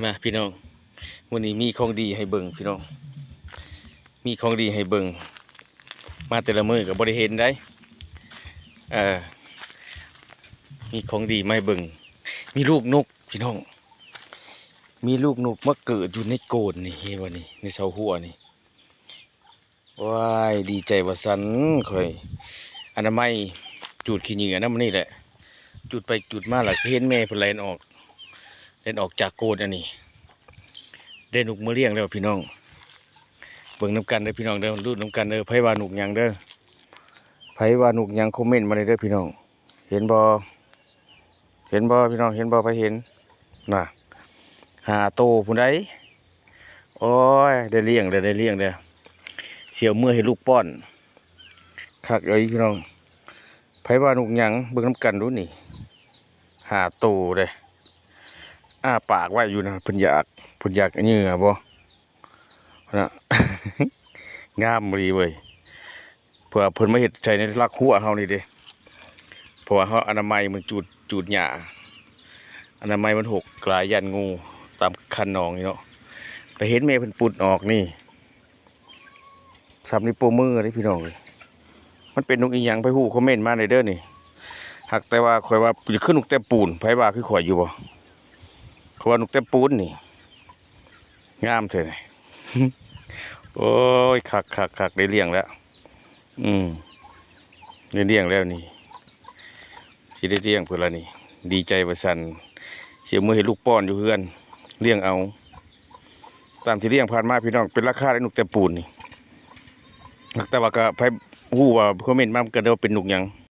มาพี่น้องวันนี้มีของดีให้เบิ่งพี่น้องมีของดีให้เบิ่งมาแต่ละมือกับบริเห็นได้มีของดีมาให้เบิ่งมีลูกนกพี่น้องมีลูกนกมาเกิดอยู่ในโกนนี่เฮ้วันนี้ในเสาหัวนี่ว้ายดีใจว่าสันค่อยอนามัยจุดขี้เหงื่อนั่นมันนี่แหละจุดไปจุดมาหล่ะเห็นแม่เพิ่นแล่นออกจากโกนอันนี้ได้หนุกมาเลี้ยงแล้วพี่น้องเบิ่งน้ำกันเด้อพี่น้องเด้อรูดน้ำกันเด้อไผว่าหนุกหยังเด้อไผว่าหนุกหยังคอมเมนต์มาเลยเด้อพี่น้องเห็นบ่พี่น้องเห็นบ่ไปเห็นน่ะหาโตผู้ใดโอ้ยได้เลี้ยงเด้อเสียวเมื่อให้ลูกป้อนคักเลยพี่น้องไผว่าหนุกหยังเบิ่งน้ำกันดูนี่หาโตเด้อ้าปากไว้อยู่นะเพิ่นอยากเหงื่อบ่นะ งามดีเว้ยเพื่อเพิ่นมาเฮ็ดใส่ในรักหัวเฮานี่เด้เพราะว่าเฮาอนามัยมันจูดหญ้าอนามัยมันหกกลายยันงูตามคันนองนี่เนาะแต่เห็นแม่เพิ่นปุดออกนี่สับนิ้วโป้งมือนี่พี่น้องเอ้ยมันเป็นนกอีหยังไปฮู้คอมเมนต์มาได้เด้อนี่หักแต่ว่าข่อยว่าสิขึ้นนกแต่ปูนไผว่าคือข่อยอยู่บ่เขาว่านกแต่ปูนนี่งามเท่าไหร่ โอ้ยคักได้เลี้ยงแล้วได้เลี้ยงแล้วนี่สิได้เลี้ยงเพื่อนละนี่ดีใจประสันเสียมือให้ลูกป้อนอยู่เพื่อนเลี้ยงเอาตามที่เลี้ยงผ่านมาพี่น้องเป็นราคาได้นกแต่ปูนนี่แต่ว่าก็ไปฮู้ว่าคอมเมนต์มากันได้ว่าเป็นนกหยัง